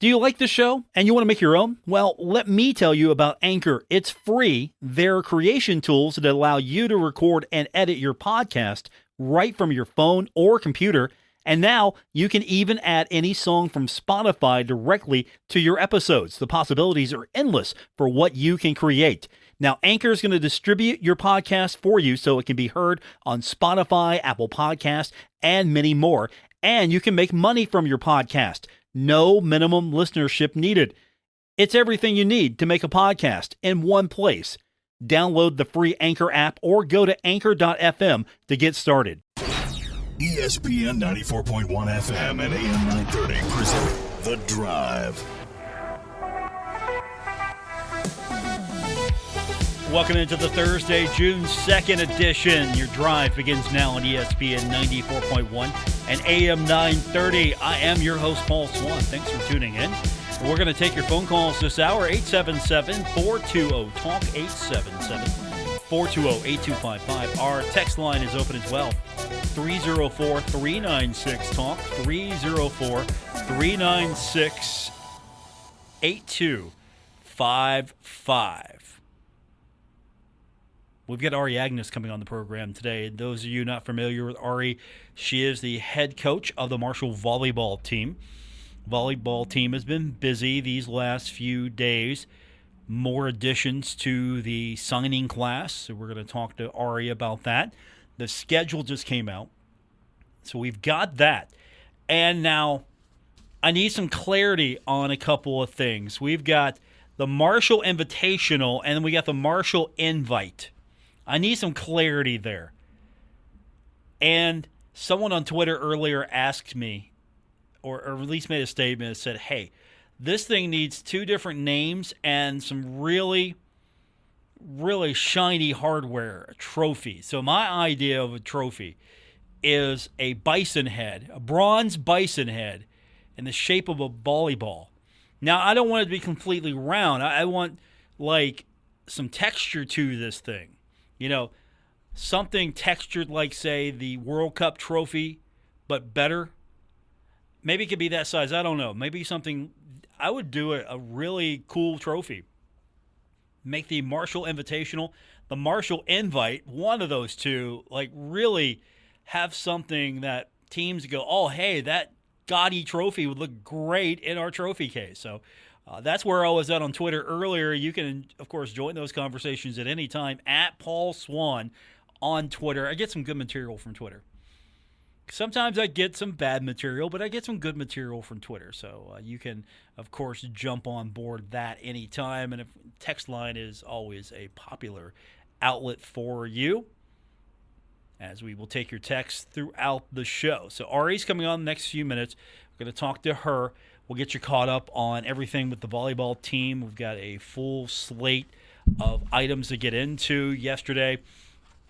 Do you like the show and you want to make your own? Well, let me tell you about Anchor. It's free. They're creation tools that allow you to record and edit your podcast right from your phone or computer. And now you can even add any song from Spotify directly to your episodes. The possibilities are endless for what you can create. Now, Anchor is going to distribute your podcast for you so it can be heard on Spotify, Apple Podcasts, and many more. And you can make money from your podcast. No minimum listenership needed. It's everything you need to make a podcast in one place. Download the free Anchor app or go to anchor.fm to get started. ESPN 94.1 FM and AM 930 present The Drive. Welcome into the Thursday, June 2nd edition. Your drive begins now on ESPN 94.1 and AM 930. I am your host, Paul Swann. Thanks for tuning in. We're going to take your phone calls this hour, 877-420-TALK, 877-420-8255. Our text line is open as well, 304-396-TALK, 304-396-8255. We've got Ari Aganus coming on the program today. Those of you not familiar with Ari, she is the head coach of the Marshall volleyball team. Volleyball team has been busy these last few days. More additions to the signing class, so we're going to talk to Ari about that. The schedule just came out, so we've got that. And now I need some clarity on a couple of things. We've got the Marshall Invitational, and then we got the Marshall Invite. I need some clarity there. And someone on Twitter earlier asked me, or at least made a statement that said, hey, this thing needs two different names and some really, really shiny hardware, a trophy. So my idea of a trophy is a bison head, a bronze bison head in the shape of a volleyball. Now, I don't want it to be completely round. I want, like, some texture to this thing. You know, something textured like, say, the World Cup trophy, but better. Maybe it could be that size. I don't know. Maybe something. I would do a really cool trophy. Make the Marshall Invitational, the Marshall Invite, one of those two, like really have something that teams go, oh, hey, that gaudy trophy would look great in our trophy case. So that's where I was at on Twitter earlier. You can, of course, join those conversations at any time at Paul Swann on Twitter. I get some good material from Twitter. Sometimes I get some bad material, but I get some good material from Twitter. So you can, of course, jump on board that anytime. And text line is always a popular outlet for you, as we will take your texts throughout the show. So Ari's coming on the next few minutes. We're going to talk to her. We'll get you caught up on everything with the volleyball team. We've got a full slate of items to get into. Yesterday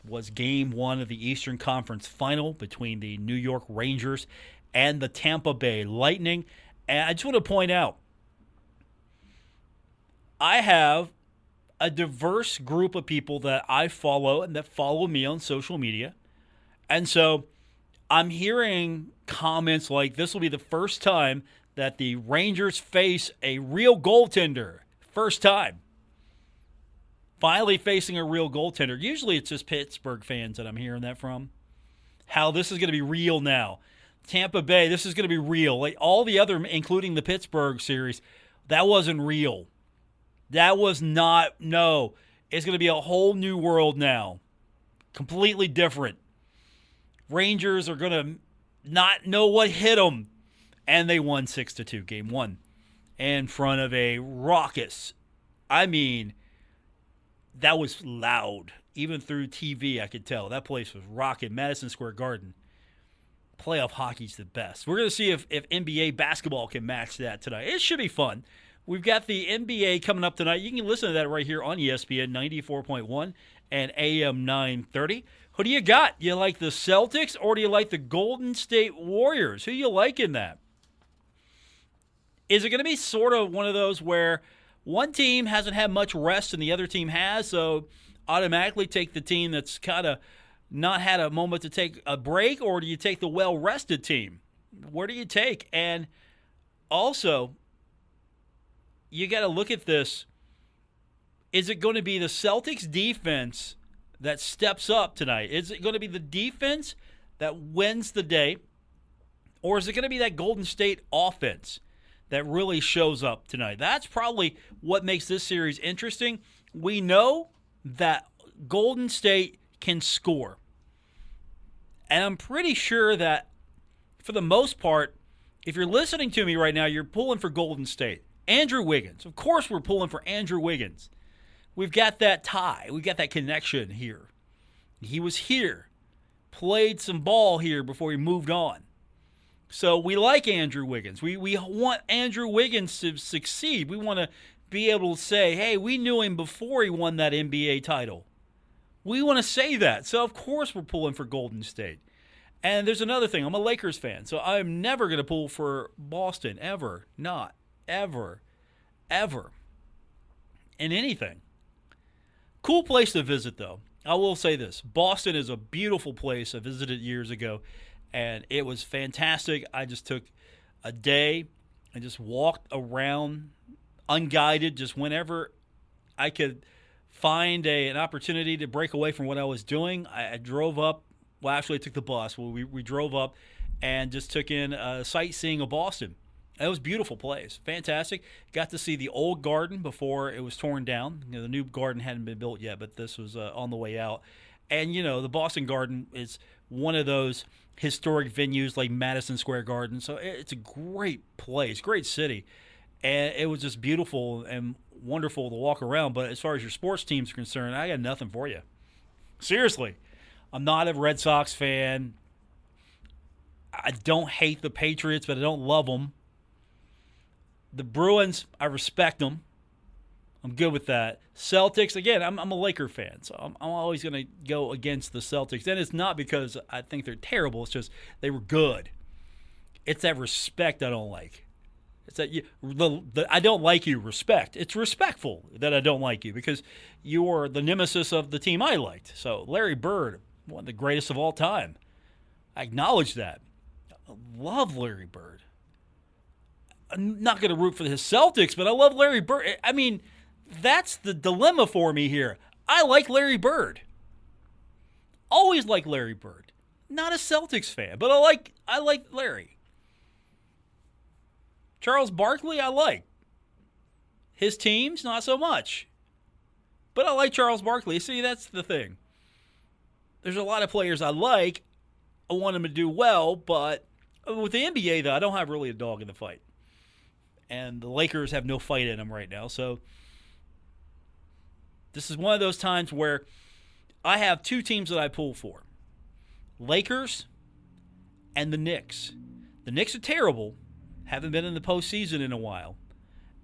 was game one of the Eastern Conference Final between the New York Rangers and the Tampa Bay Lightning. And I just want to point out, I have a diverse group of people that I follow and that follow me on social media. And so I'm hearing comments like this will be the first time that the Rangers face a real goaltender. First time. Finally facing a real goaltender. Usually it's just Pittsburgh fans that I'm hearing that from. How this is going to be real now. Tampa Bay, this is going to be real. Like all the other, including the Pittsburgh series, that wasn't real. That was not, no. It's going to be a whole new world now. Completely different. Rangers are going to not know what hit them. And they won 6-2, game one, in front of a raucous, I mean, that was loud. Even through TV, I could tell. That place was rocking. Madison Square Garden. Playoff hockey's the best. We're going to see if NBA basketball can match that tonight. It should be fun. We've got the NBA coming up tonight. You can listen to that right here on ESPN 94.1 and AM 930. Who do you got? You like the Celtics or do you like the Golden State Warriors? Who you like in that? Is it going to be sort of one of those where one team hasn't had much rest and the other team has, so automatically take the team that's kind of not had a moment to take a break, or do you take the well-rested team? Where do you take? And also, you got to look at this. Is it going to be the Celtics defense that steps up tonight? Is it going to be the defense that wins the day? Or is it going to be that Golden State offense that really shows up tonight? That's probably what makes this series interesting. We know that Golden State can score. And I'm pretty sure that, for the most part, if you're listening to me right now, you're pulling for Golden State. Andrew Wiggins. Of course we're pulling for Andrew Wiggins. We've got that tie. We've got that connection here. He was here. Played some ball here before he moved on. So we like Andrew Wiggins. We want Andrew Wiggins to succeed. We want to be able to say, hey, we knew him before he won that NBA title. We want to say that. So, of course, we're pulling for Golden State. And there's another thing. I'm a Lakers fan, so I'm never going to pull for Boston, ever. Not, ever, ever, in anything. Cool place to visit, though. I will say this. Boston is a beautiful place. I visited years ago, and it was fantastic. I just took a day and just walked around unguided, just whenever I could find an opportunity to break away from what I was doing. I drove up. Well, actually, I took the bus. Well, we drove up and just took in sightseeing of Boston. It was a beautiful place. Fantastic. Got to see the old garden before it was torn down. The new garden hadn't been built yet, but this was on the way out. And, the Boston Garden is one of those historic venues like Madison Square Garden. So it's a great place, great city. And it was just beautiful and wonderful to walk around. But as far as your sports teams are concerned, I got nothing for you. Seriously. I'm not a Red Sox fan. I don't hate the Patriots, but I don't love them. The Bruins, I respect them. I'm good with that. Celtics, again, I'm a Laker fan, so I'm always going to go against the Celtics. And it's not because I think they're terrible. It's just they were good. It's that respect I don't like. It's that I don't like you respect. It's respectful that I don't like you because you are the nemesis of the team I liked. So Larry Bird, one of the greatest of all time. I acknowledge that. I love Larry Bird. I'm not going to root for his Celtics, but I love Larry Bird. I mean, that's the dilemma for me here. I like Larry Bird. Always like Larry Bird. Not a Celtics fan, but I like Larry. Charles Barkley, I like. His teams, not so much. But I like Charles Barkley. See, that's the thing. There's a lot of players I like. I want them to do well, but with the NBA, though, I don't have really a dog in the fight. And the Lakers have no fight in them right now. So this is one of those times where I have two teams that I pull for. Lakers and the Knicks. The Knicks are terrible. Haven't been in the postseason in a while.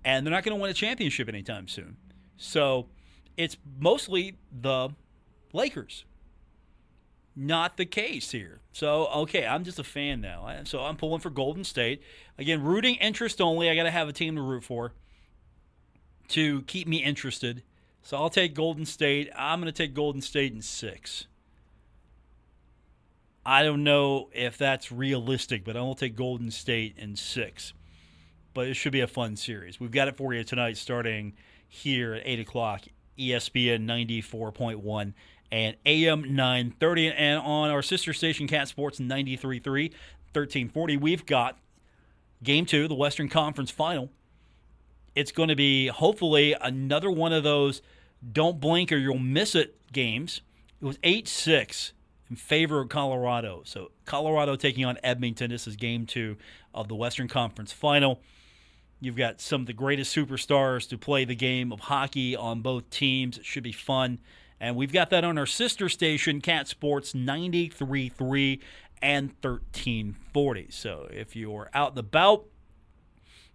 And they're not going to win a championship anytime soon. So it's mostly the Lakers. Not the case here. So, okay, I'm just a fan now. So I'm pulling for Golden State. Again, rooting interest only. I got to have a team to root for to keep me interested. So I'll take Golden State. I'm going to take Golden State in 6. I don't know if that's realistic, but I will take Golden State in 6. But it should be a fun series. We've got it for you tonight starting here at 8 o'clock, ESPN 94.1 and AM 930. And on our sister station, Cat Sports 93.3, 1340, we've got Game 2, the Western Conference Final. It's going to be, hopefully, another one of those don't blink or you'll miss it games. It was 8-6 in favor of Colorado. So Colorado taking on Edmonton. This is Game 2 of the Western Conference Final. You've got some of the greatest superstars to play the game of hockey on both teams. It should be fun. And we've got that on our sister station, Cat Sports 93.3 and 1340. So if you're out and about,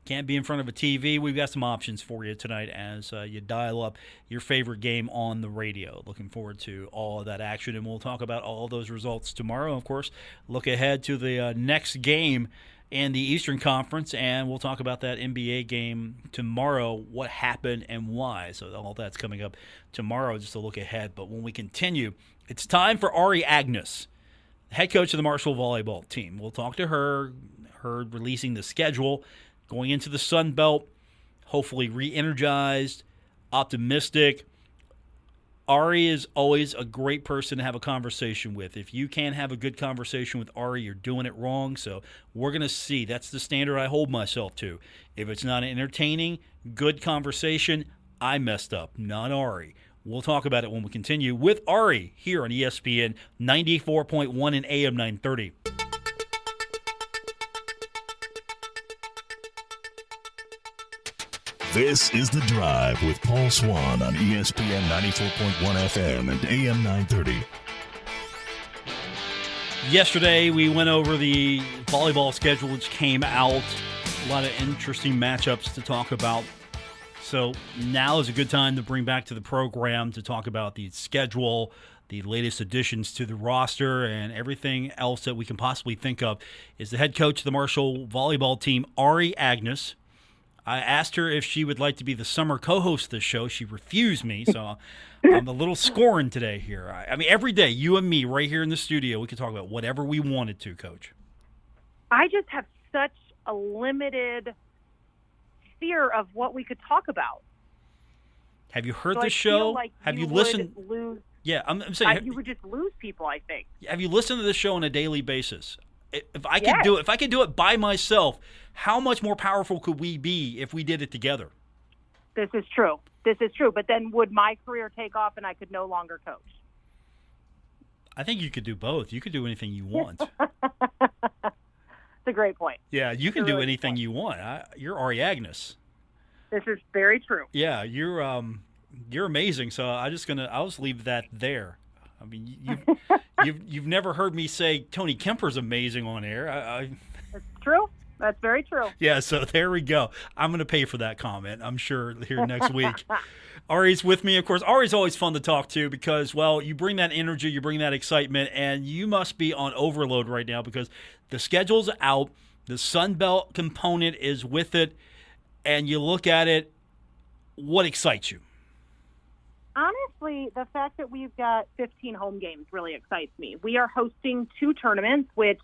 can't be in front of a TV, we've got some options for you tonight as you dial up your favorite game on the radio. Looking forward to all of that action, and we'll talk about all of those results tomorrow. Of course, look ahead to the next game in the Eastern Conference, and we'll talk about that NBA game tomorrow, what happened and why. So all that's coming up tomorrow, just a look ahead. But when we continue, it's time for Ari Aganus, head coach of the Marshall volleyball team. We'll talk to her releasing the schedule, going into the Sun Belt, hopefully re-energized, optimistic. Ari is always a great person to have a conversation with. If you can't have a good conversation with Ari, you're doing it wrong. So we're going to see. That's the standard I hold myself to. If it's not an entertaining, good conversation, I messed up, not Ari. We'll talk about it when we continue with Ari here on ESPN 94.1 and AM 930. This is The Drive with Paul Swann on ESPN 94.1 FM and AM 930. Yesterday, we went over the volleyball schedule, which came out. A lot of interesting matchups to talk about. So now is a good time to bring back to the program to talk about the schedule, the latest additions to the roster, and everything else that we can possibly think of. Is the head coach of the Marshall volleyball team, Ari Aganus. I asked her if she would like to be the summer co-host of the show. She refused me, so I'm a little scorned today here. I mean, every day, you and me right here in the studio, we could talk about whatever we wanted to, Coach. I just have such a limited fear of what we could talk about. Have you heard so the I show? Feel like have you listened? Yeah, I'm saying you would just lose people, I think. Have you listened to the show on a daily basis? If I could do it by myself, how much more powerful could we be if we did it together? This is true. But then would my career take off and I could no longer coach? I think you could do both. You could do anything you want. It's a great point. Yeah, you can do anything you want. You're Ari Aganus. This is very true. Yeah, you're amazing. So I'll just leave that there. I mean, you've never heard me say Tony Kemper's amazing on air. That's true. That's very true. Yeah, so there we go. I'm going to pay for that comment, I'm sure, here next week. Ari's with me, of course. Ari's always fun to talk to because, well, you bring that energy, you bring that excitement, and you must be on overload right now because the schedule's out, the Sun Belt component is with it, and you look at it, what excites you? Honestly, the fact that we've got 15 home games really excites me. We are hosting 2 tournaments, which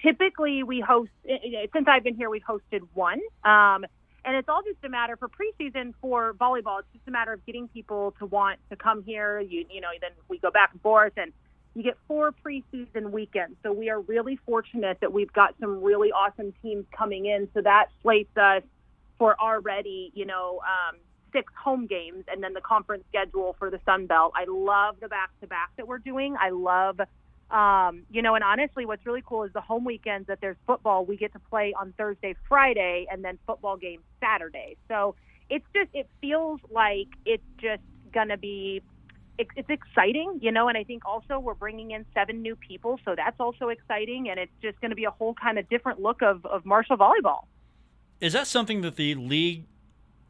typically we host. Since I've been here, we've hosted 1. And it's all just a matter for preseason for volleyball. It's just a matter of getting people to want to come here. Then we go back and forth, and you get 4 preseason weekends. So we are really fortunate that we've got some really awesome teams coming in. So that slates us for already, 6 home games, and then the conference schedule for the Sun Belt. I love the back-to-back that we're doing. I love, and honestly, what's really cool is the home weekends that there's football. We get to play on Thursday, Friday, and then football games Saturday. So it feels like it's just going to be, it's exciting, and I think also we're bringing in 7 new people, so that's also exciting, and it's just going to be a whole kind of different look of Marshall volleyball. Is that something that the league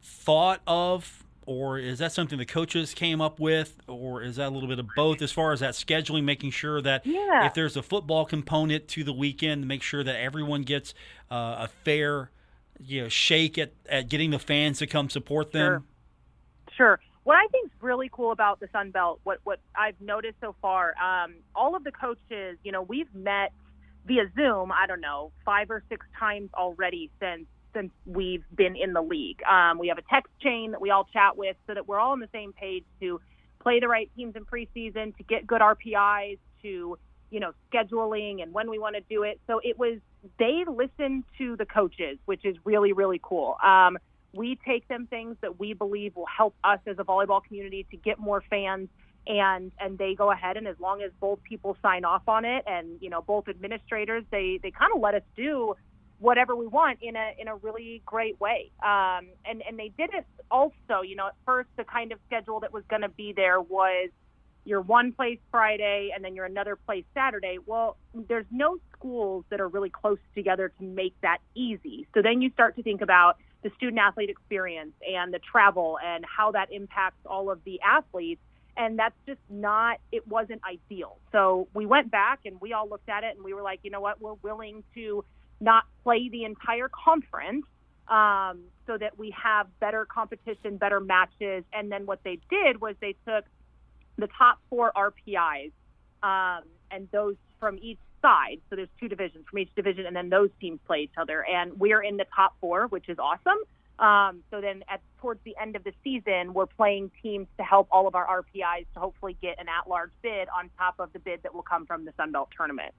thought of, or is that something the coaches came up with, or is that a little bit of both as far as that scheduling, making sure that if there's a football component to the weekend, make sure that everyone gets a fair shake at getting the fans to come support them? Sure. What I think is really cool about the Sun Belt, what I've noticed so far, all of the coaches, we've met via Zoom, 5 or 6 times already since we've been in the league. We have a text chain that we all chat with so that we're all on the same page to play the right teams in preseason, to get good RPIs, to, scheduling and when we want to do it. So they listen to the coaches, which is really, really cool. We take them things that we believe will help us as a volleyball community to get more fans, and they go ahead, and as long as both people sign off on it and, both administrators, they kind of let us do whatever we want in a really great way. And they did it also, at first the kind of schedule that was going to be there was you're one place Friday and then you're another place Saturday. Well, there's no schools that are really close together to make that easy. So then you start to think about the student athlete experience and the travel and how that impacts all of the athletes. And that's just it wasn't ideal. So we went back and we all looked at it and we were like, you know what, we're willing to not play the entire conference so that we have better competition, better matches. And then what they did was they took the top 4 RPIs and those from each side. So there's 2 divisions from each division, and then those teams play each other. And we're in the top 4, which is awesome. So then towards the end of the season, we're playing teams to help all of our RPIs to hopefully get an at-large bid on top of the bid that will come from the Sun Belt tournament.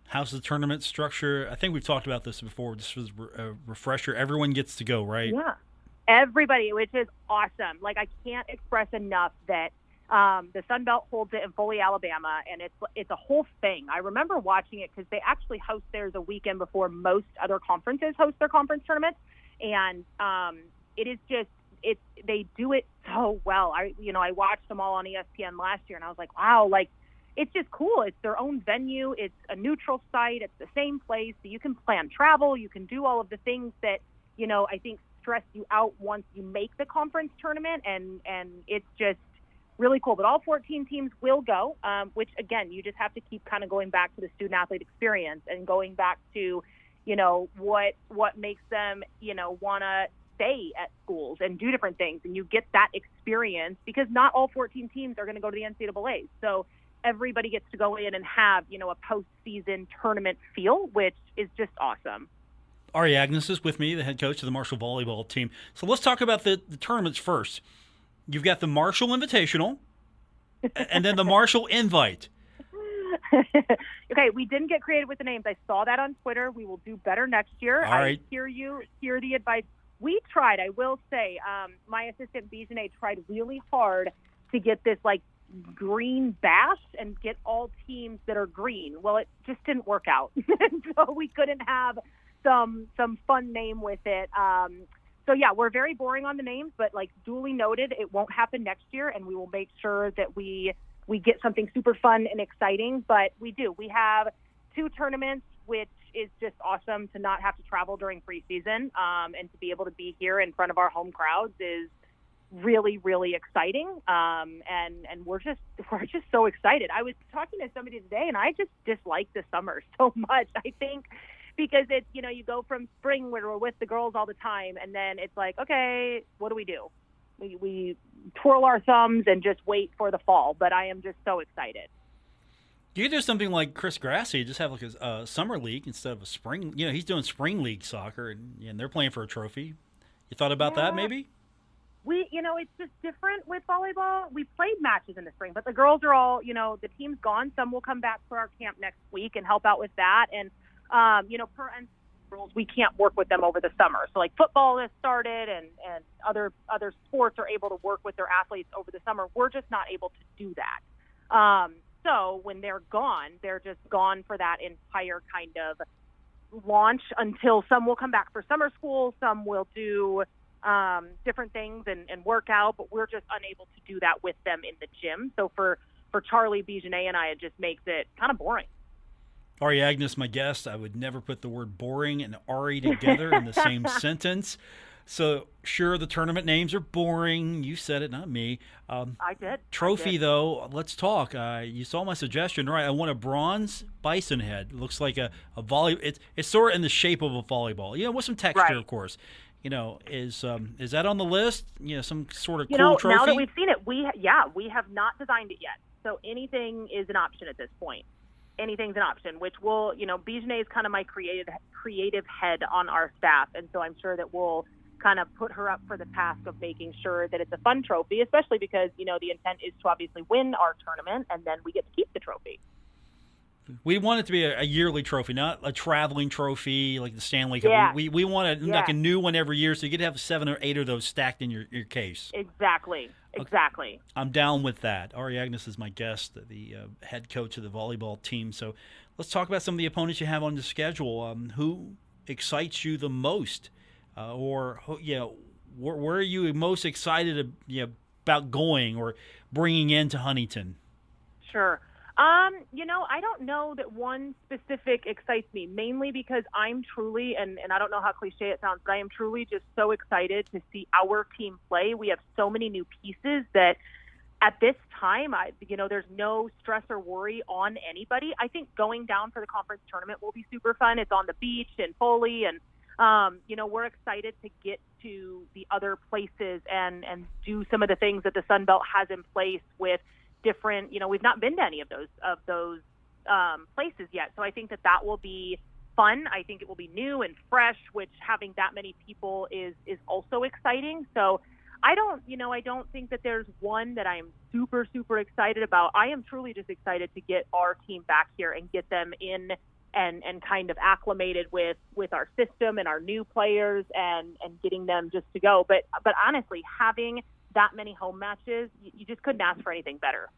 How's the tournament structure? I think we've talked about this before. Just as a refresher, everyone gets to go, right? Yeah, everybody, which is awesome. Like, I can't express enough that the Sun Belt holds it in Foley, Alabama, and it's a whole thing. I remember watching it because they actually host theirs a weekend before most other conferences host their conference tournaments, and it is just they do it so well. I watched them all on ESPN last year, and I was like, wow, like, it's just cool. It's their own venue. It's a neutral site. It's the same place. So you can plan travel. You can do all of the things that, I think stress you out once you make the conference tournament. And it's just really cool. But all 14 teams will go, which, again, you just have to keep kind of going back to the student-athlete experience and going back to, what makes them, want to stay at schools and do different things. And you get that experience because not all 14 teams are going to go to the NCAA. So everybody gets to go in and have, a postseason tournament feel, which is just awesome. Ari Aganus is with me, the head coach of the Marshall volleyball team. So let's talk about the tournaments first. You've got the Marshall Invitational and then the Marshall Invite. Okay, we didn't get creative with the names. I saw that on Twitter. We will do better next year. All right. I hear the advice. We tried, I will say, my assistant Bijane tried really hard to get this, like, green bash and get all teams that are green. Well, it just didn't work out. So we couldn't have some fun name with it. So yeah, we're very boring on the names, but like duly noted, it won't happen next year, and we will make sure that we get something super fun and exciting. But we have 2 tournaments, which is just awesome to not have to travel during preseason, and to be able to be here in front of our home crowds is really, really exciting. And we're just so excited. I was talking to somebody today, and I just dislike the summer so much. I think because it's, you go from spring where we're with the girls all the time, and then it's like, okay, what do? We twirl our thumbs and just wait for the fall. But I am just so excited. You could do something like Chris Grassi, just have like a summer league instead of a spring. He's doing spring league soccer, and they're playing for a trophy. You thought about that maybe? It's just different with volleyball. We played matches in the spring, but the girls are all, the team's gone. Some will come back for our camp next week and help out with that. And, per rules, we can't work with them over the summer. So, like, football has started and other sports are able to work with their athletes over the summer. We're just not able to do that. So when they're gone, they're just gone for that entire kind of launch until some will come back for summer school. Some will do different things and work out, but we're just unable to do that with them in the gym. So for Charlie, Bijane, and I, it just makes it kind of boring. Ari Aganus, my guest. I would never put the word boring and Ari together in the same sentence. So, sure, the tournament names are boring. You said it, not me. I did. Trophy, though, let's talk. You saw my suggestion, right? I want a bronze bison head. It looks like a volley. It's sort of in the shape of a volleyball, with some texture, right. Of course. Is that on the list? Some sort of cool trophy? Now that we've seen it, we have not designed it yet. So anything is an option at this point. Anything's an option, which will, Bijane is kind of my creative head on our staff. And so I'm sure that we'll kind of put her up for the task of making sure that it's a fun trophy, especially because, the intent is to obviously win our tournament and then we get to keep the trophy. We want it to be a yearly trophy, not a traveling trophy like the Stanley Cup. Yeah. We want like a new one every year, so you could have 7 or 8 of those stacked in your case. Exactly. Okay. I'm down with that. Ari Aganus is my guest, the head coach of the volleyball team. So let's talk about some of the opponents you have on the schedule. Who excites you the most? Where are you most excited about going or bringing into Huntington? Sure. I don't know that one specific excites me, mainly because I'm truly, and I don't know how cliche it sounds, but I am truly just so excited to see our team play. We have so many new pieces that at this time, there's no stress or worry on anybody. I think going down for the conference tournament will be super fun. It's on the beach in Foley, and we're excited to get to the other places and do some of the things that the Sun Belt has in place with different, we've not been to any of those places yet. So I think that will be fun. I think it will be new and fresh, which having that many people is also exciting. So I don't think that there's one that I'm super, super excited about. I am truly just excited to get our team back here and get them in and kind of acclimated with our system and our new players and getting them just to go. But honestly, having that many home matches, you just couldn't ask for anything better.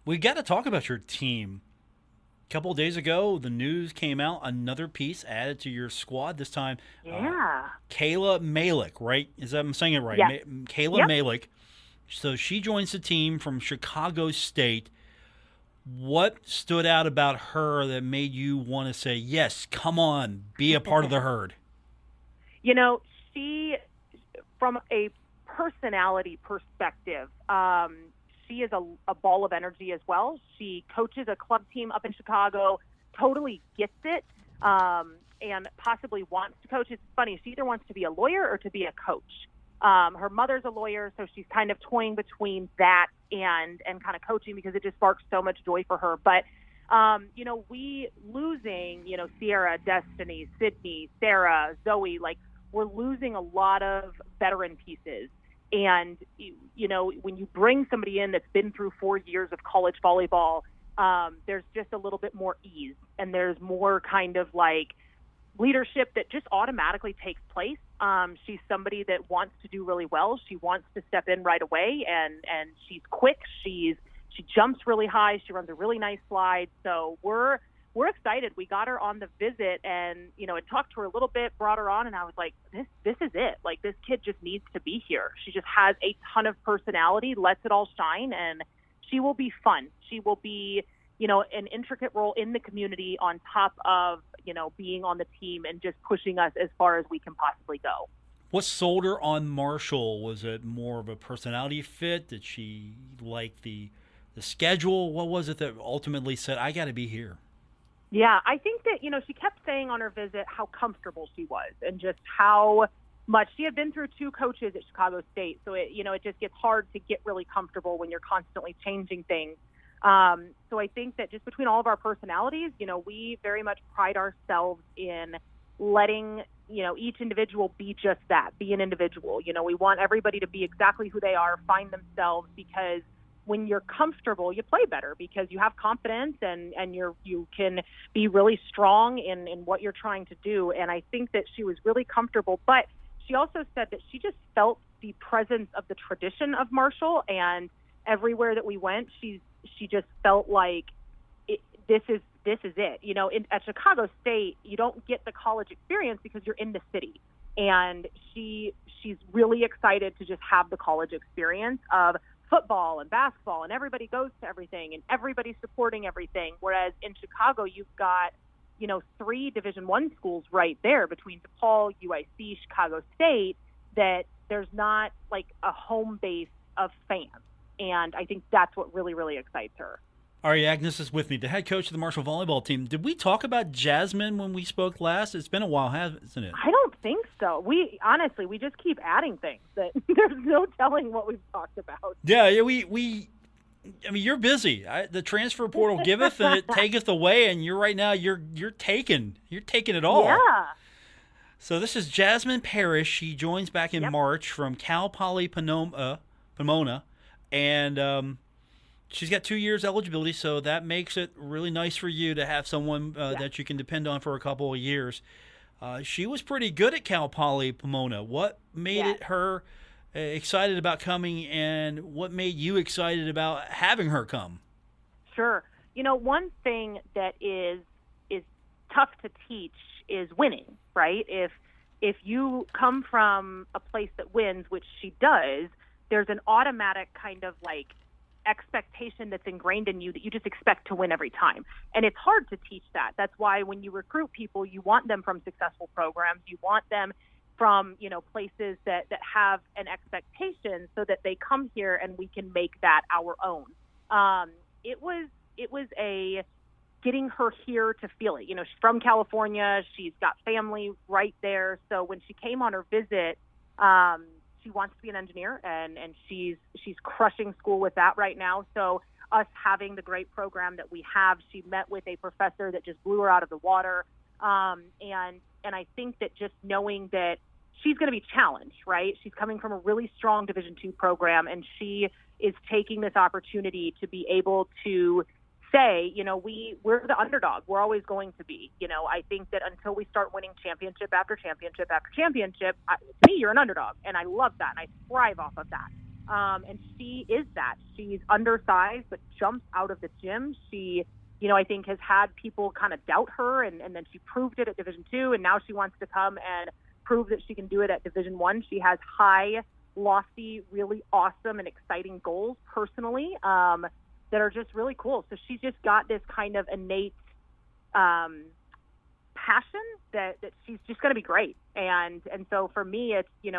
We got to talk about your team. A couple of days ago, the news came out, another piece added to your squad, this time Kayla Malik, right? I'm saying it right? Yes. Kayla Malik. So she joins the team from Chicago State. What stood out about her that made you want to say, yes, come on, be a part of the herd? She, from a personality perspective, she is a ball of energy as well. She coaches a club team up in Chicago, totally gets it, and possibly wants to coach. It's funny, she either wants to be a lawyer or to be a coach. Her mother's a lawyer, so she's kind of toying between that and kind of coaching because it just sparks so much joy for her. But, we losing, Sierra, Destiny, Sydney, Sarah, Zoe, we're losing a lot of veteran pieces. And, when you bring somebody in that's been through 4 years of college volleyball, there's just a little bit more ease and there's more kind of leadership that just automatically takes place. She's somebody that wants to do really well. She wants to step in right away and she's quick. She jumps really high. She runs a really nice slide. So we're excited. We got her on the visit and, I talked to her a little bit, brought her on, and I was like, this is it. This kid just needs to be here. She just has a ton of personality, lets it all shine, and she will be fun. She will be, an intricate role in the community on top of, being on the team and just pushing us as far as we can possibly go. What sold her on Marshall? Was it more of a personality fit? Did she like the schedule? What was it that ultimately said, I got to be here? Yeah, I think that, she kept saying on her visit how comfortable she was and just how much she had been through 2 coaches at Chicago State. So it just gets hard to get really comfortable when you're constantly changing things. So I think that just between all of our personalities, we very much pride ourselves in letting, each individual be just that, be an individual. We want everybody to be exactly who they are, find themselves, because when you're comfortable, you play better because you have confidence and you can be really strong in what you're trying to do. And I think that she was really comfortable, but she also said that she just felt the presence of the tradition of Marshall, and everywhere that we went, she just felt like this is it. At Chicago State, you don't get the college experience because you're in the city. And she's really excited to just have the college experience of football and basketball, and everybody goes to everything and everybody's supporting everything. Whereas in Chicago, you've got, 3 Division I schools right there between DePaul, UIC, Chicago State, that there's not a home base of fans. And I think that's what really, really excites her. Ari Aganus is with me, the head coach of the Marshall volleyball team. Did we talk about Jasmine when we spoke last? It's been a while, hasn't it? I don't think so. We just keep adding things that there's no telling what we've talked about. Yeah, you're busy. The transfer portal giveth and it taketh away, and you're right now you're taking it all. Yeah. So this is Jasmine Parrish. She joins back in March from Cal Poly Pomona, and she's got 2 years eligibility, so that makes it really nice for you to have someone that you can depend on for a couple of years. She was pretty good at Cal Poly Pomona. What made her excited about coming, and what made you excited about having her come? Sure. One thing that is tough to teach is winning, right? If you come from a place that wins, which she does, there's an automatic kind of expectation that's ingrained in you that you just expect to win every time. And it's hard to teach that. That's why when you recruit people, you want them from successful programs. You want them from, places that have an expectation so that they come here and we can make that our own. It was a getting her here to feel it. She's from California. She's got family right there. So when she came on her visit, she wants to be an engineer, and she's crushing school with that right now. So us having the great program that we have, she met with a professor that just blew her out of the water. And I think that just knowing that she's going to be challenged, right? She's coming from a really strong Division II program, and she is taking this opportunity to be able to say, we're the underdog. We're always going to be. I think that until we start winning championship after championship after championship, to me, you're an underdog. And I love that. And I thrive off of that. And she is that. She's undersized, but jumps out of the gym. She, I think has had people kind of doubt her, and then she proved it at Division II, and now she wants to come and prove that she can do it at Division I. She has high, lofty, really awesome and exciting goals personally that are just really cool. So she's just got this kind of innate passion that she's just going to be great. And so for me, it's, you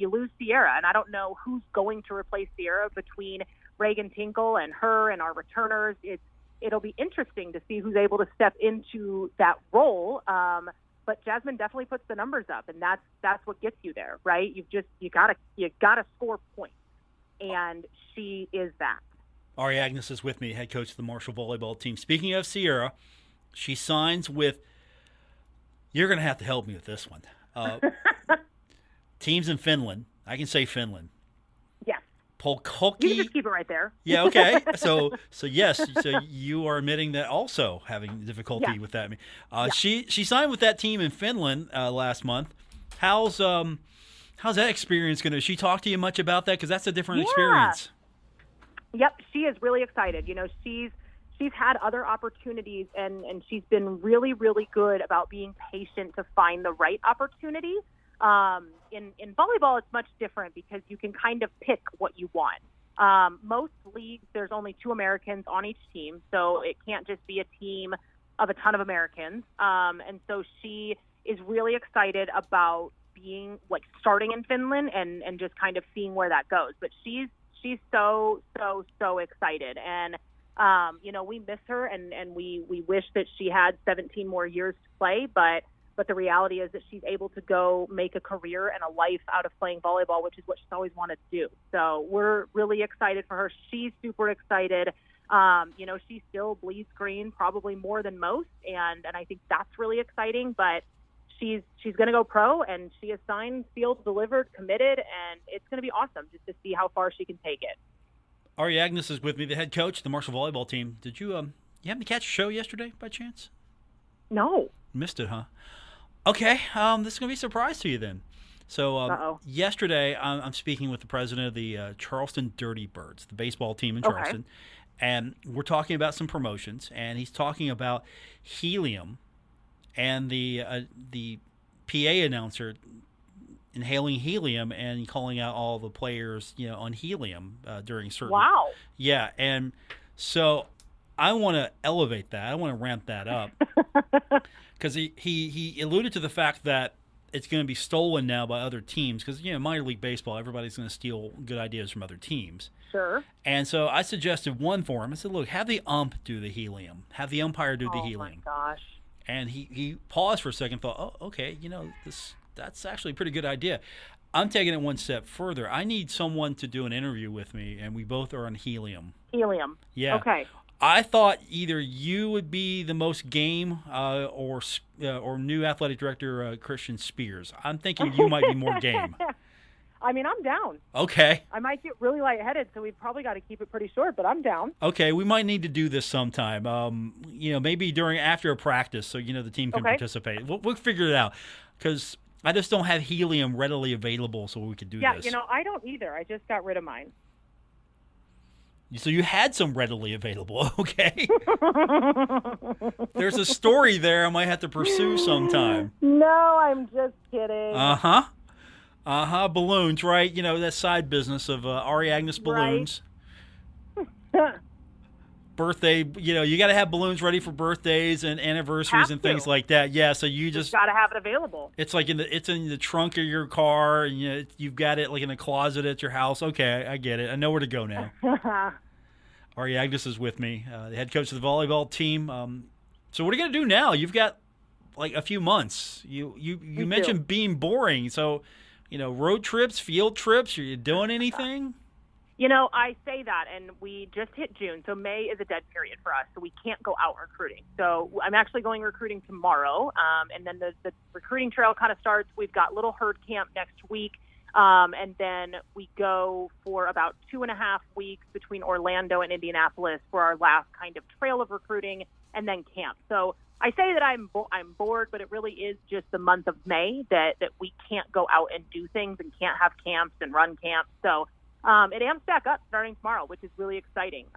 lose Sierra, and I don't know who's going to replace Sierra between Reagan Tinkle and her and our returners. It'll be interesting to see who's able to step into that role. But Jasmine definitely puts the numbers up, and that's what gets you there, right? You gotta score points, and she is that. Ari Aganus is with me, head coach of the Marshall volleyball team. Speaking of Sierra, she signs with. You're going to have to help me with this one. Teams in Finland. I can say Finland. Yes. Polkoki. You can just keep it right there. Yeah. Okay. So yes. So you are admitting that also having difficulty with that. She signed with that team in Finland last month. How's that experience going to? She talk to you much about that, because that's a different experience. Yep. She is really excited. She's had other opportunities, and she's been really, really good about being patient to find the right opportunity. In volleyball, it's much different because you can kind of pick what you want. Most leagues, there's only 2 Americans on each team, so it can't just be a team of a ton of Americans. And so she is really excited about being starting in Finland and just kind of seeing where that goes. But she's so excited, and we miss her, and we wish that she had 17 more years to play, but the reality is that she's able to go make a career and a life out of playing volleyball, which is what she's always wanted to do. So we're really excited for her. She's super excited. She still bleeds green probably more than most, and I think that's really exciting, but she's going to go pro, and she is signed, sealed, delivered, committed, and it's going to be awesome just to see how far she can take it. Ari Aganus is with me, the head coach of the Marshall volleyball team. Did you happen to catch a show yesterday by chance? No. Missed it, huh? Okay, this is going to be a surprise to you then. So yesterday, I'm speaking with the president of the Charleston Dirty Birds, the baseball team in Charleston, and we're talking about some promotions, and he's talking about helium and the PA announcer inhaling helium and calling out all the players, on helium during certain. Wow. Yeah, and so I want to elevate that. I want to ramp that up because he alluded to the fact that it's going to be stolen now by other teams because minor league baseball, everybody's going to steal good ideas from other teams. Sure. And so I suggested one for him. I said, look, have the ump do the helium. Have the umpire do the helium. Oh my gosh. And he paused for a second, thought, oh, okay, that's actually a pretty good idea. I'm taking it one step further. I need someone to do an interview with me, and we both are on helium. Helium. Yeah. Okay. I thought either you would be the most game or new athletic director Christian Spears. I'm thinking you might be more game. I mean, I'm down. Okay. I might get really lightheaded, so we've probably got to keep it pretty short, but I'm down. Okay, we might need to do this sometime. Maybe after a practice, so the team can participate. We'll figure it out because I just don't have helium readily available, so we could do this. Yeah, I don't either. I just got rid of mine. So you had some readily available, okay? There's a story there I might have to pursue sometime. No, I'm just kidding. Balloons, right? That side business of Ari Aganus balloons. Right. Birthday, you got to have balloons ready for birthdays and anniversaries and things like that. Yeah, so you just got to have it available. It's like in the trunk of your car, and you've got it like in a closet at your house. Okay, I get it. I know where to go now. Ari Aganus is with me, the head coach of the volleyball team. So what are you going to do now? You've got like a few months. You mentioned being boring. So, road trips, field trips. Are you doing anything? I say that, and we just hit June, so May is a dead period for us, so we can't go out recruiting. So I'm actually going recruiting tomorrow, and then the recruiting trail kind of starts. We've got Little Herd Camp next week, and then we go for about 2.5 weeks between Orlando and Indianapolis for our last kind of trail of recruiting, and then camp. So I say that I'm bored, but it really is just the month of May that we can't go out and do things and can't have camps and run camps. So it amps back up starting tomorrow, which is really exciting.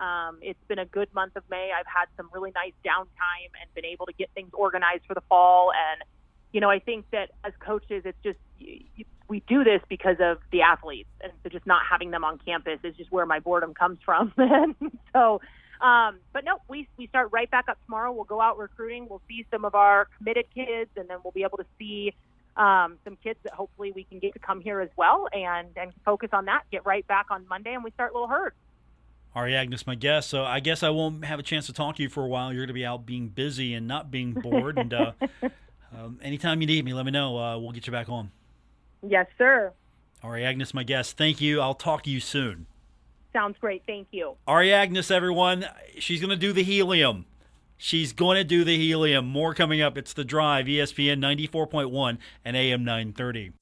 It's been a good month of May. I've had some really nice downtime and been able to get things organized for the fall. And, I think that as coaches, it's just we do this because of the athletes. And so just not having them on campus is just where my boredom comes from. So, but no, we start right back up tomorrow. We'll go out recruiting. We'll see some of our committed kids, and then we'll be able to see some kids that hopefully we can get to come here as well and focus on that, get right back on Monday, and we start Little Herd. Ari Aganus, my guest. So I guess I won't have a chance to talk to you for a while. You're going to be out being busy and not being bored. And anytime you need me, let me know. We'll get you back on. Yes, sir. Ari Aganus, my guest. Thank you. I'll talk to you soon. Sounds great. Thank you. Ari Aganus, everyone. She's going to do the helium. She's going to do the helium. More coming up. It's The Drive, ESPN 94.1 and AM 930.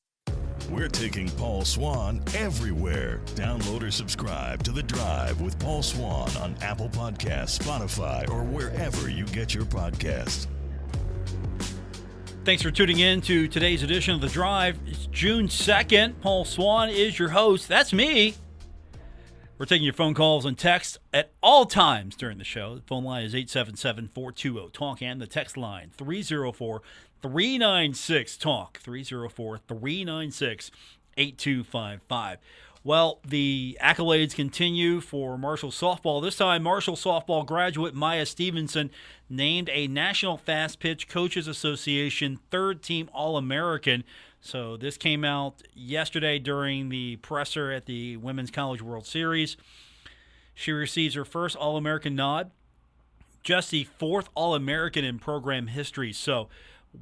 We're taking Paul Swann everywhere. Download or subscribe to The Drive with Paul Swann on Apple Podcasts, Spotify, or wherever you get your podcasts. Thanks for tuning in to today's edition of The Drive. It's June 2nd. Paul Swann is your host. That's me. We're taking your phone calls and texts at all times during the show. The phone line is 877-420-TALK, and the text line 304-396-TALK, 304-396-8255. Well, the accolades continue for Marshall softball. This time, Marshall softball graduate Maya Stevenson named a National Fast Pitch Coaches Association third-team All-American. So this came out yesterday during the presser at the Women's College World Series. She receives her first All-American nod, just the fourth All-American in program history. So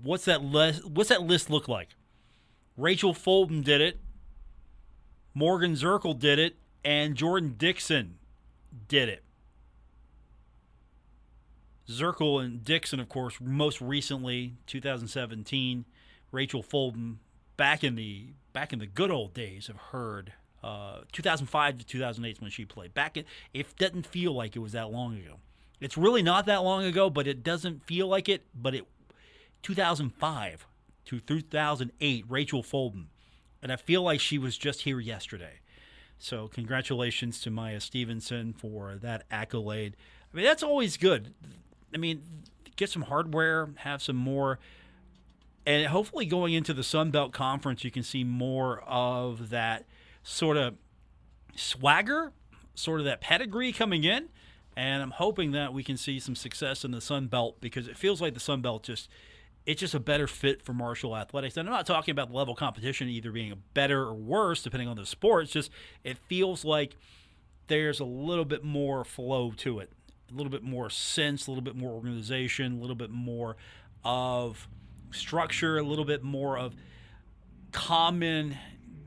what's that list look like? Rachel Fulton did it, Morgan Zirkle did it, and Jordan Dixon did it. Zirkle and Dixon, of course, most recently, 2017. Rachel Fulton back in the good old days of Herd, 2005 to 2008 when she played. It doesn't feel like it was that long ago. It's really not that long ago, but it doesn't feel like it. But 2005 to 2008, Rachel Fulton. And I feel like she was just here yesterday. So congratulations to Maya Stevenson for that accolade. I mean, that's always good. I mean, get some hardware, have some more. And hopefully going into the Sun Belt Conference, you can see more of that sort of swagger, sort of that pedigree coming in. And I'm hoping that we can see some success in the Sun Belt because it feels like the Sun Belt it's just a better fit for Marshall athletics. And I'm not talking about the level of competition either being better or worse depending on the sport. It's just it feels like there's a little bit more flow to it, a little bit more sense, a little bit more organization, a little bit more of structure, a little bit more of common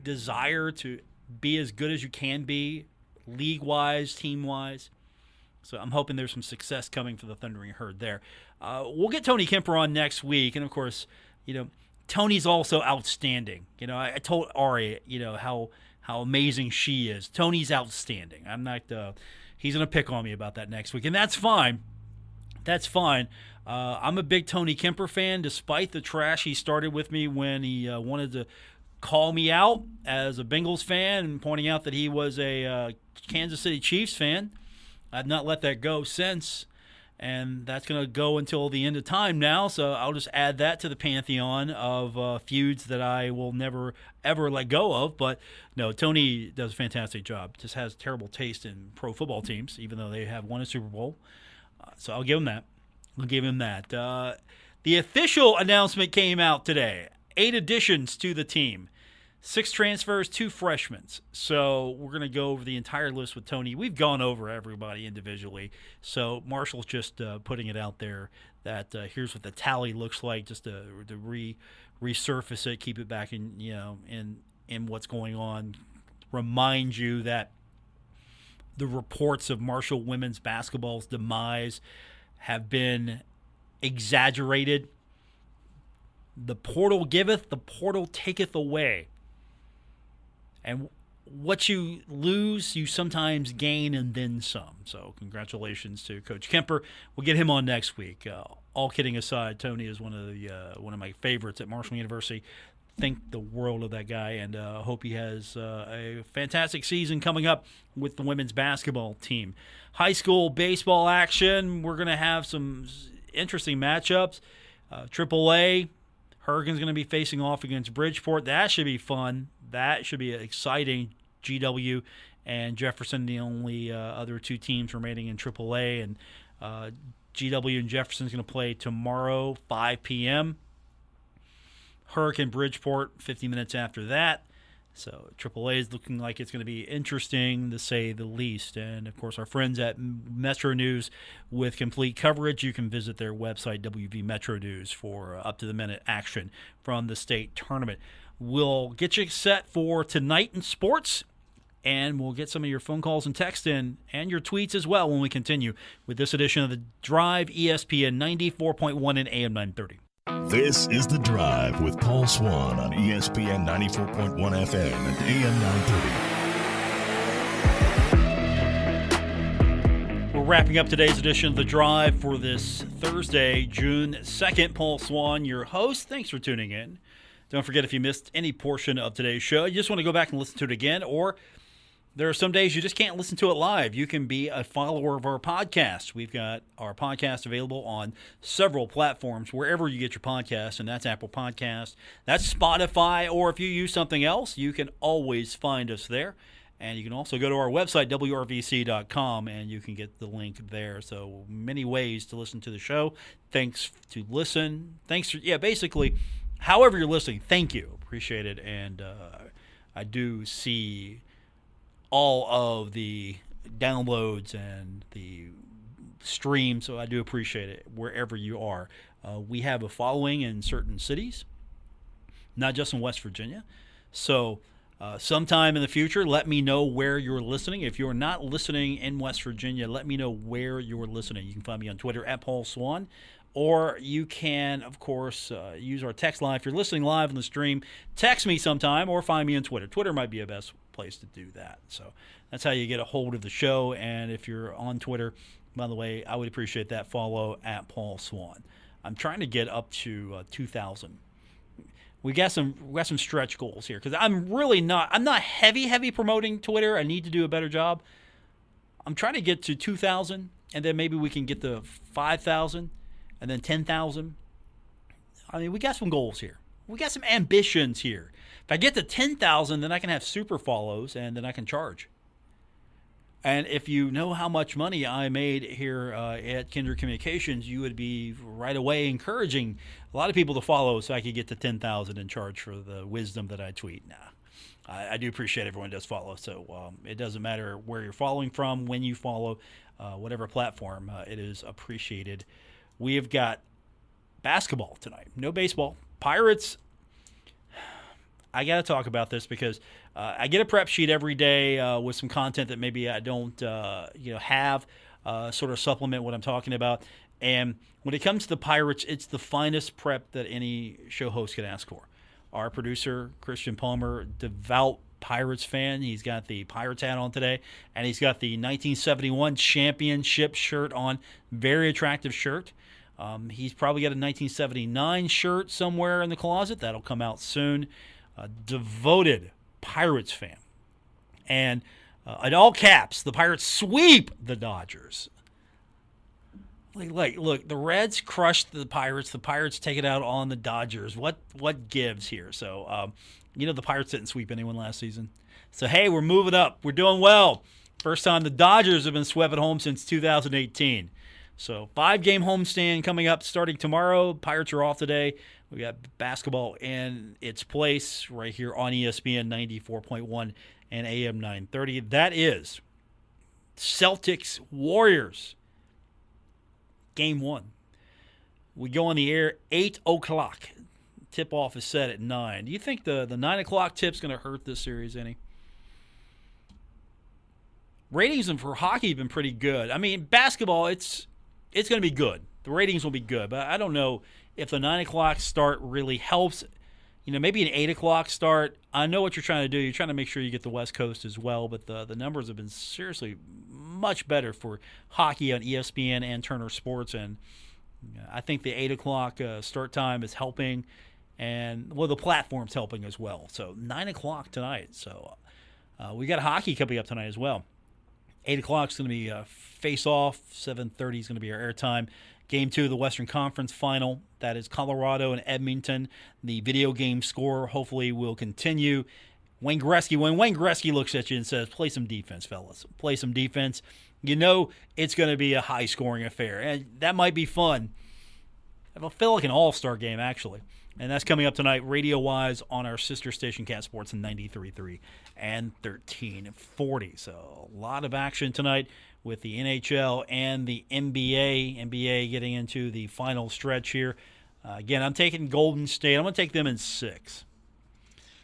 desire to be as good as you can be, league-wise, team-wise. So I'm hoping there's some success coming for the Thundering Herd there. We'll get Tony Kemper on next week, and of course, Tony's also outstanding. I told Ari, how amazing she is. Tony's outstanding. I'm not. He's gonna pick on me about that next week, and that's fine. That's fine. I'm a big Tony Kemper fan, despite the trash he started with me when he wanted to call me out as a Bengals fan and pointing out that he was a Kansas City Chiefs fan. I've not let that go since, and that's going to go until the end of time now, so I'll just add that to the pantheon of feuds that I will never, ever let go of. But, no, Tony does a fantastic job. Just has terrible taste in pro football teams, even though they have won a Super Bowl. So I'll give him that. The official announcement came out today. 8 additions to the team. 6 transfers, 2 freshmen. So we're going to go over the entire list with Tony. We've gone over everybody individually. So Marshall's just putting it out there that here's what the tally looks like, just to resurface it, keep it back in what's going on. Remind you that the reports of Marshall women's basketball's demise have been exaggerated. The portal giveth, the portal taketh away. And what you lose, you sometimes gain and then some. So congratulations to Coach Kemper. We'll get him on next week. All kidding aside, Tony is one of my favorites at Marshall University. Think the world of that guy, and hope he has a fantastic season coming up with the women's basketball team. High school baseball action. We're going to have some interesting matchups. AAA, Hurricanes going to be facing off against Bridgeport. That should be fun. That should be exciting. GW and Jefferson, the only other two teams remaining in AAA, and GW and Jefferson is going to play tomorrow, 5 p.m. Hurricane Bridgeport 50 minutes after that. So AAA is looking like it's going to be interesting, to say the least. And, of course, our friends at Metro News with complete coverage. You can visit their website, WV Metro News, for up-to-the-minute action from the state tournament. We'll get you set for tonight in sports, and we'll get some of your phone calls and text in and your tweets as well when we continue with this edition of The Drive, ESPN 94.1 and AM 930. This is The Drive with Paul Swann on ESPN 94.1 FM and AM 930. We're wrapping up today's edition of The Drive for this Thursday, June 2nd. Paul Swann, your host. Thanks for tuning in. Don't forget, if you missed any portion of today's show, you just want to go back and listen to it again, or there are some days you just can't listen to it live. You can be a follower of our podcast. We've got our podcast available on several platforms, wherever you get your podcast, and that's Apple Podcast, that's Spotify, or if you use something else, you can always find us there. And you can also go to our website, WRVC.com, and you can get the link there. So many ways to listen to the show. Thanks to listen. Basically, however you're listening, thank you. Appreciate it. And I do see all of the downloads and the streams, so I do appreciate it wherever you are. We have a following in certain cities, not just in West Virginia. So sometime in the future, let me know where you're listening. If you're not listening in West Virginia, let me know where you're listening. You can find me on Twitter at Paul Swann, or you can, of course, use our text line. If you're listening live on the stream, text me sometime or find me on Twitter. Twitter might be the best place to do that. So that's how you get a hold of the show. And if you're on Twitter, by the way, I would appreciate that follow at Paul Swann. I'm trying to get up to 2,000. We got some stretch goals here, because I'm not heavy promoting Twitter. I need to do a better job. I'm trying to get to 2,000, and then maybe we can get to 5,000, and then 10,000. I mean, we got some goals here. We got some ambitions here. If I get to 10,000, then I can have super follows, and then I can charge. And if you know how much money I made here at Kinder Communications, you would be right away encouraging a lot of people to follow so I could get to 10,000 and charge for the wisdom that I tweet. I do appreciate everyone does follow, so it doesn't matter where you're following from, when you follow, whatever platform, it is appreciated. We have got basketball tonight. No baseball. Pirates, I got to talk about this because I get a prep sheet every day with some content that maybe I don't have, sort of supplement what I'm talking about. And when it comes to the Pirates, it's the finest prep that any show host could ask for. Our producer, Christian Palmer, devout Pirates fan. He's got the Pirates hat on today, and he's got the 1971 championship shirt on. Very attractive shirt. He's probably got a 1979 shirt somewhere in the closet. That'll come out soon. Devoted Pirates fan. And in all caps, the Pirates sweep the Dodgers. Look, the Reds crushed the Pirates. The Pirates take it out on the Dodgers. What gives here? So, the Pirates didn't sweep anyone last season. So, hey, we're moving up. We're doing well. First time the Dodgers have been swept at home since 2018. So 5-game homestand coming up starting tomorrow. Pirates are off today. We got basketball in its place right here on ESPN 94.1 and AM 930. That is Celtics Warriors. Game 1. We go on the air 8 o'clock. Tip-off is set at 9. Do you think the 9 o'clock tip's going to hurt this series any? ratings for hockey have been pretty good. I mean, basketball, it's going to be good. The ratings will be good, but I don't know if the 9 o'clock start really helps. Maybe an 8 o'clock start. I know what you're trying to do. You're trying to make sure you get the West Coast as well, but the numbers have been seriously much better for hockey on ESPN and Turner Sports, and I think the 8 o'clock start time is helping, and the platform's helping as well. So 9 o'clock tonight. So we got hockey coming up tonight as well. 8 o'clock is going to be face-off. 7:30 is going to be our airtime. Game 2 of the Western Conference Final. That is Colorado and Edmonton. The video game score hopefully will continue. When Wayne Gretzky looks at you and says, play some defense, fellas. Play some defense. It's going to be a high-scoring affair. And that might be fun. I feel like an all-star game, actually. And that's coming up tonight, radio-wise, on our sister station, Cat Sports, in 93.3 and 1340. So a lot of action tonight with the NHL and the NBA. NBA getting into the final stretch here. Again, I'm taking Golden State. I'm going to take them in 6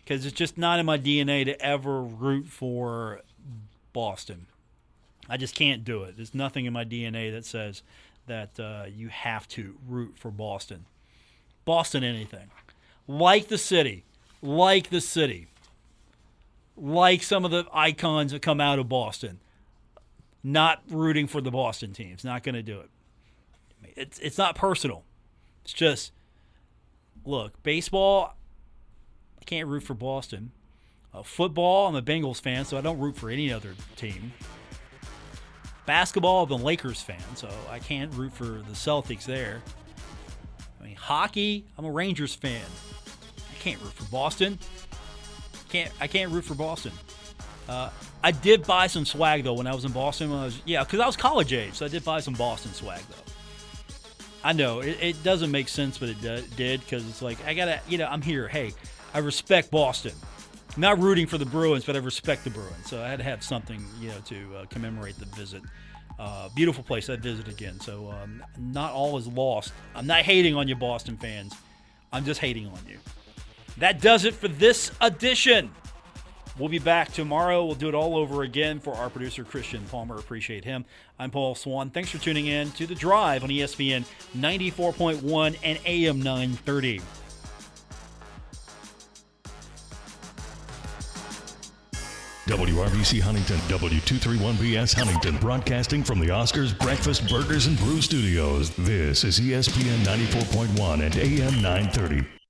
because it's just not in my DNA to ever root for Boston. I just can't do it. There's nothing in my DNA that says that you have to root for Boston. Boston anything. Like the city. Like some of the icons that come out of Boston. Not rooting for the Boston teams. Not going to do it. It's not personal. It's just, look, baseball, I can't root for Boston. Football, I'm a Bengals fan, so I don't root for any other team. Basketball, I'm a Lakers fan, so I can't root for the Celtics there. I mean, hockey, I'm a Rangers fan. I can't root for Boston. I can't root for Boston. I did buy some swag, though, when I was in Boston. Because I was college age, so I did buy some Boston swag, though. I know, it doesn't make sense, but it did, because it's like, I'm here. Hey, I respect Boston. I'm not rooting for the Bruins, but I respect the Bruins. So I had to have something, to commemorate the visit. Beautiful place. I'd visit again. So not all is lost. I'm not hating on you, Boston fans. I'm just hating on you. That does it for this edition. We'll be back tomorrow. We'll do it all over again for our producer, Christian Palmer. Appreciate him. I'm Paul Swann. Thanks for tuning in to The Drive on ESPN 94.1 and AM 930. WRBC Huntington, W231BS Huntington, broadcasting from the Oscars Breakfast Burgers and Brew Studios. This is ESPN 94.1 and AM 930.